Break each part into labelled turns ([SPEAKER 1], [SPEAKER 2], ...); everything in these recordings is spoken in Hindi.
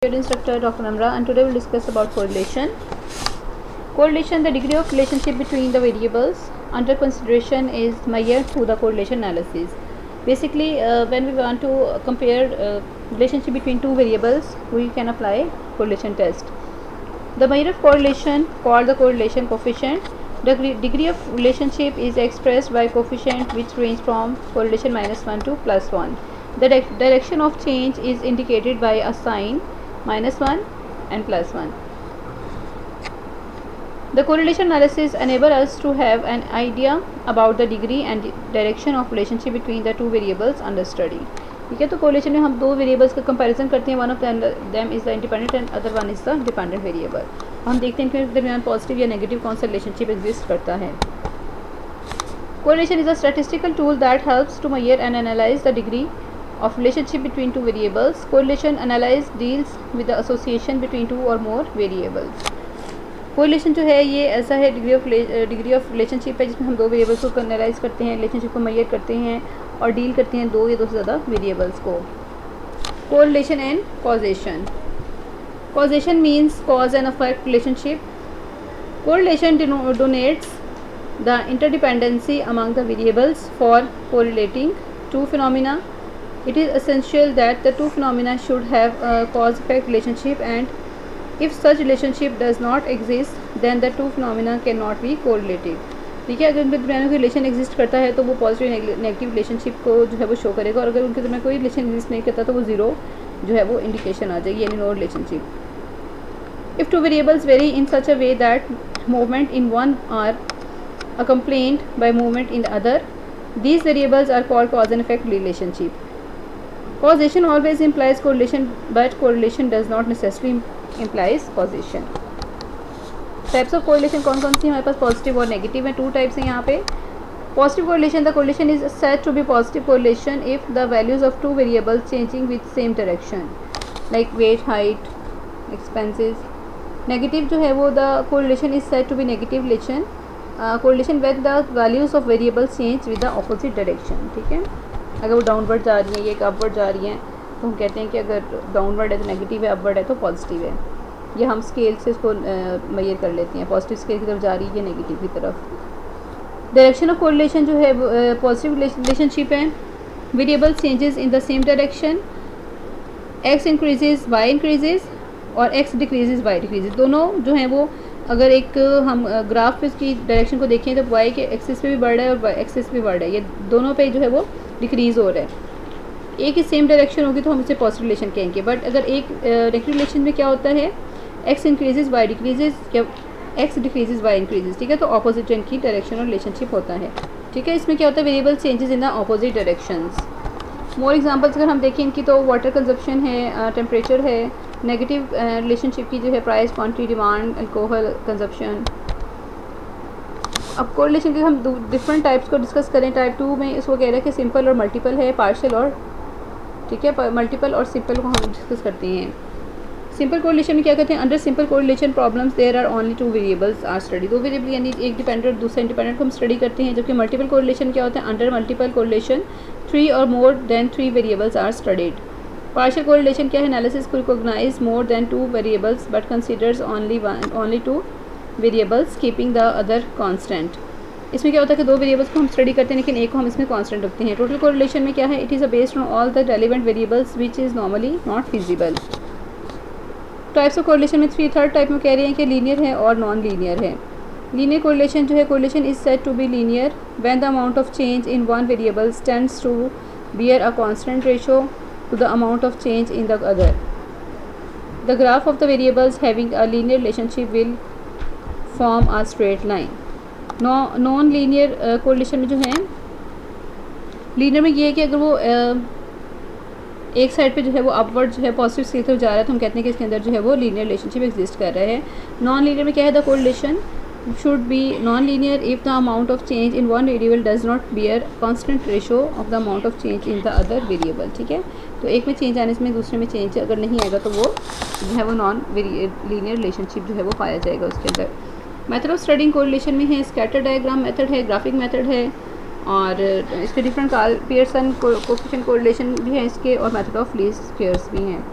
[SPEAKER 1] Your instructor Dr. Amra, and today we'll discuss about correlation. Correlation, the degree of relationship between the variables under consideration, is measured through the correlation analysis. Basically, when we want to compare relationship between two variables, we can apply correlation test. The measure of correlation, called the correlation coefficient, the degree of relationship is expressed by coefficient which range from correlation -1 to +1. The direction of change is indicated by a sign -1 and +1. The correlation analysis enable us to have an idea about the degree and direction of relationship between the two variables under study. ठीक है, तो correlation में हम दो variables का comparison करते हैं. One of them is the independent and other one is the dependent variable. हम देखते हैं कि इनके दरमियान पॉजिटिव या नेगेटिव कौन सा रिलेशनशिप एग्जिस्ट करता है. Correlation is a statistical tool that helps to measure and analyze the degree of relationship between two variables. Correlation analysis deals with the association between two or more variables. Correlation जो है ये ऐसा है डिग्री ऑफ रिलेशनशिप है जिसमें हम दो वेरिएबल्स को एनालाइज करते हैं, रिलेशनशिप को मेजर करते हैं और डील करते हैं दो या दो से ज़्यादा वेरिएबल्स को. Correlation and causation. Causation means cause and effect relationship. Correlation denotes the interdependency among the variables for correlating two phenomena. It is essential that the two phenomena should have a cause-effect relationship, and if such relationship does not exist, then the two phenomena cannot be correlated. ठीक है, अगर उनके दरमियान कोई रिलेशन एग्जिस्ट करता है तो वो पॉजिटिव नेगेटिव रिलेशनशिप को जो है वो शो करेगा, और अगर उनके दरमियान कोई रिलेशन एग्जिस्ट नहीं करता तो वो ज़ीरो जो है वो इंडिकेशन आ जाएगी, यानी no relationship. If two variables vary in such a way that movement in one are accompanied by movement in the other, these variables are called cause and effect relationship. Causation always implies correlation, but correlation does not necessarily implies causation. Types of correlation कौन कौन सी हमारे पास पॉजिटिव और नेगेटिव हैं. टू टाइप्स हैं यहाँ पे. Positive correlation, the correlation is said to be positive correlation if the values of two variables changing with same direction, like weight, height, expenses. Negative जो है वो the correlation is said to be negative relation, correlation when the values of variables change with the opposite direction. ठीक है, अगर वो डाउनवर्ड जा रही है या एक अपवर्ड जा रही हैं तो हम कहते हैं कि अगर डाउनवर्ड है तो नेगेटिव है, अपवर्ड है तो पॉजिटिव है. या हम स्केल से इसको मेजर कर लेते हैं, पॉजिटिव स्केल की तरफ जा रही है नेगेटिव की तरफ. डायरेक्शन ऑफ कोरिलेशन जो है पॉजिटिव रिलेशनशिप है. Variable changes in the same direction, X increases Y increases और एक्स डिक्रीजेज वाई डिक्रीजेज. दोनों जो हैं वो अगर एक हम ग्राफ पे इसकी डायरेक्शन को देखें तो वाई के एक्सिस पे भी बढ़ रहा है और वाई एक्सिस पे भी बढ़ रहा है, ये दोनों पे जो है वो डिक्रीज़ हो रहा है. एक ही सेम डायरेक्शन होगी तो हम इसे पॉजिटिव रिलेशन कहेंगे. बट अगर एक नेगेटिव रिलेशन में क्या होता है, एक्स इंक्रीजेज वाई डिक्रीजेज या एक्स डिक्रीजेज वाई इंक्रीजेज. ठीक है, तो ऑपोजिट इनकी डायरेक्शन और रिलेशनशिप होता है. ठीक है, इसमें क्या होता है, variable changes in the opposite directions. More examples अगर हम देखें इनकी तो वाटर कंजप्शन है, टेम्परेचर है. नेगेटिव रिलेशनशिप की जो है price, quantity, demand, alcohol consumption. अब कोरिलेशन के हम डिफरेंट टाइप्स को डिस्कस करें. टाइप 2 में इसको कह रहे हैं कि सिंपल और मल्टीपल है, पार्शियल और ठीक है मल्टीपल और सिंपल को हम डिस्कस करते हैं. सिंपल कोरिलेशन में क्या कहते हैं, under simple correlation problems there are only two variables are study. दो वेरिएबल यानी एक डिपेंडेंट और दूसरा इंडिपेंडेंट को हम स्टडी करते हैं. जबकि मल्टीपल कोरिलेशन क्या होता है, अंडर मल्टीपल कोरिलेशन 3 और more than 3 variables are studied. Partial correlation क्या है, एनालिसिस को recognise more than 2 variables but considers only 2 variables keeping the other constant. इसमें क्या होता है कि दो वेरिएबल्स को हम स्टडी करते हैं लेकिन एक को हम इसमें कांस्टेंट रखते हैं. टोटल कोरिलेशन में क्या है, it is based on all the relevant variables which is normally not feasible. Types of correlation में थर्ड टाइप में कह रहे हैं कि लीनियर है और नॉन लीनियर है. लीनियर कोरिलेशन जो है, correlation is said to be linear when the amount of change in one variable tends to bear a constant ratio to the amount of change in the other. The graph of the variables having a linear relationship will form a straight line. Non-linear correlation में जो है, लीनियर में ये है कि अगर वो एक साइड पे जो है वो अपवर्ड जो है पॉजिटिव स्केल की तरफ जा रहा है तो हम कहते हैं कि इसके अंदर जो है वो लीनियर रिलेशनशिप एग्जिस्ट कर रहा है. नॉन लीनियर में क्या है, the correlation should be non-linear if the amount of change in one variable does not bear constant ratio of the amount of change in the other variable. ठीक है, तो एक में चेंज आने से दूसरे में चेंज अगर नहीं आएगा तो वो जो है वो नॉन लीनियर रिलेशनशिप जो है वो पाया जाएगा उसके अंदर. मेथड ऑफ स्टडिंग कोरिलेशन में है, स्कैटर डायग्राम मेथड है, ग्राफिक मेथड है और इसके डिफरेंट पियर्सन कोएफिशिएंट कोरिलेशन भी है इसके, और मेथड ऑफ लीस्ट स्क्वेयर्स भी हैं.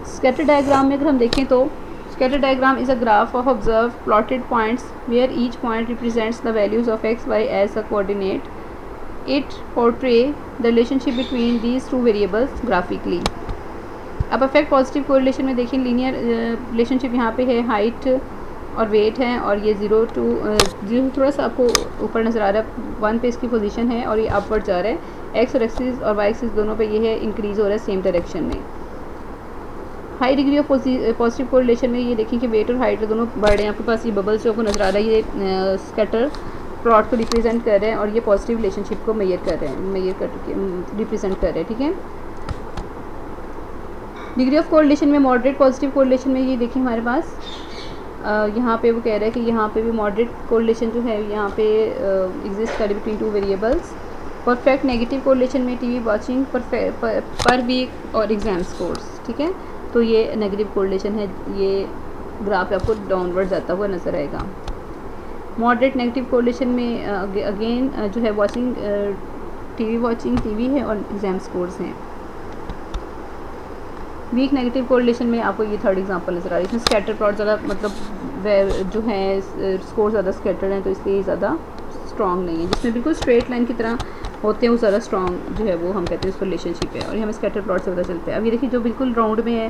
[SPEAKER 1] स्कैटर डायग्राम में अगर हम देखें तो scatter diagram is a graph of observe plotted points where each point represents the values of X Y as a coordinate. It portray the relationship between these two variables graphically. अब परफेक्ट पॉजिटिव कोरिलेशन में देखिए लीनियर रिलेशनशिप यहाँ पे है, हाइट और वेट है, और ये 0 to 0 थोड़ा सा आपको ऊपर नज़र आ रहा है, 1 पे इसकी पोजीशन है और ये अपवर्ड जा रहा है। एक्स और एक्सिस और वाई एक्सिस दोनों पे ये है इंक्रीज़ हो रहा है सेम डायरेक्शन में। High degree of positive correlation में ये देखिए कि वेट और हाइट दोनों बढ़ रहे हैं। आपके पास ये बबल्स जो आपको नज़र आ रहा है ये स्कैटर प्लॉट को रिप्रेजेंट कर रहे हैं और ये पॉजिटिव रिलेशनशिप को मेजर कर रिप्रेजेंट कर रहे हैं, ठीक है। डिग्री ऑफ कोरिलेशन में मॉडरेट पॉजिटिव कोरिलेशन में ये देखिए हमारे पास यहाँ पे वो कह रहा है कि यहाँ पे भी मॉडरेट कोरिलेशन जो है यहाँ पे एग्जिस्ट करे between two variables. Perfect negative correlation में टीवी वॉचिंग पर वीक और एग्जाम स्कोर्स, ठीक है। तो ये नेगेटिव कोरिलेशन है, ये ग्राफ आपको डाउनवर्ड जाता हुआ नज़र आएगा। मॉडरेट नेगेटिव कोरिलेशन में अगेन जो है वॉचिंग टीवी है और एग्जाम स्कोर्स हैं। वीक नेगेटिव कोरिलेशन में आपको ये थर्ड एग्जांपल नज़र आ रही है, इसमें स्कैटर प्लॉट ज़्यादा मतलब जो है स्कोर ज़्यादा स्कैटर्ड हैं तो इसलिए ज़्यादा स्ट्रॉन्ग नहीं है। जिसमें बिल्कुल स्ट्रेट लाइन की तरह होते हैं वो ज़्यादा स्ट्रॉन्ग जो है वो हम कहते हैं उसको रिलेशनशिप है, और ये हमें स्कैटर प्लॉट से पता चलता है। अब ये देखिए जो बिल्कुल राउंड में है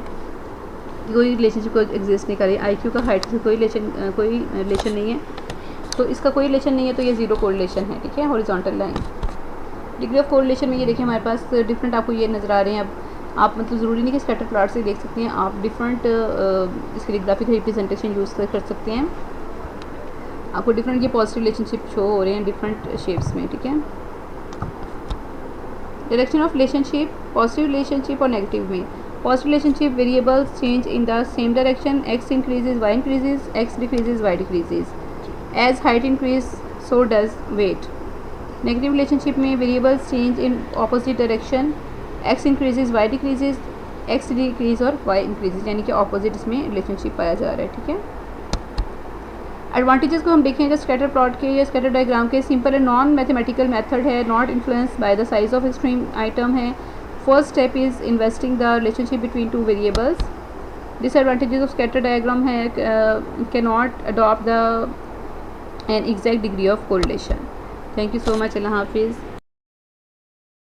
[SPEAKER 1] कोई रिलेशनशिप को एग्जिस्ट नहीं कर रही, IQ का हाइट से कोई रिलेशन नहीं है, तो इसका कोई रिलेशन नहीं है, तो ये ज़ीरो कोरिलेशन है, ठीक है, horizontal line. Degree of correlation में ये देखिए हमारे पास डिफरेंट आपको ये नज़र आ रहे हैं। अब आप मतलब ज़रूरी नहीं कि स्कैटर प्लॉट से देख सकते हैं, आप डिफरेंट इसके लिए ग्राफिक रिप्रेजेंटेशन यूज़ कर सकते हैं। आपको डिफरेंट ये पॉजिटिव रिलेशनशिप शो हो रहे हैं डिफरेंट शेप्स में, ठीक है। Direction of relationship positive relationship और नेगेटिव में। Positive relationship variables change in the same direction, X increases Y increases, X decreases Y decreases. As height increase so does weight. Negative relationship में variables change in opposite direction, X increases Y decreases, X decrease और वाई इंक्रीजेज, यानी कि ऑपोजिट इसमें रिलेशनशिप पाया जा रहा है, ठीक है। एडवांटेजेस को हम देखें तो स्कैटर प्लॉट के या स्कैटर डायग्राम के simple and non mathematical method है, not influence by the size of extreme item है। First step is investing the relationship between two variables. Disadvantages of scatter diagram है can not adopt the an exact degree of correlation. Thank you so much, अल्लाह हाफिज़।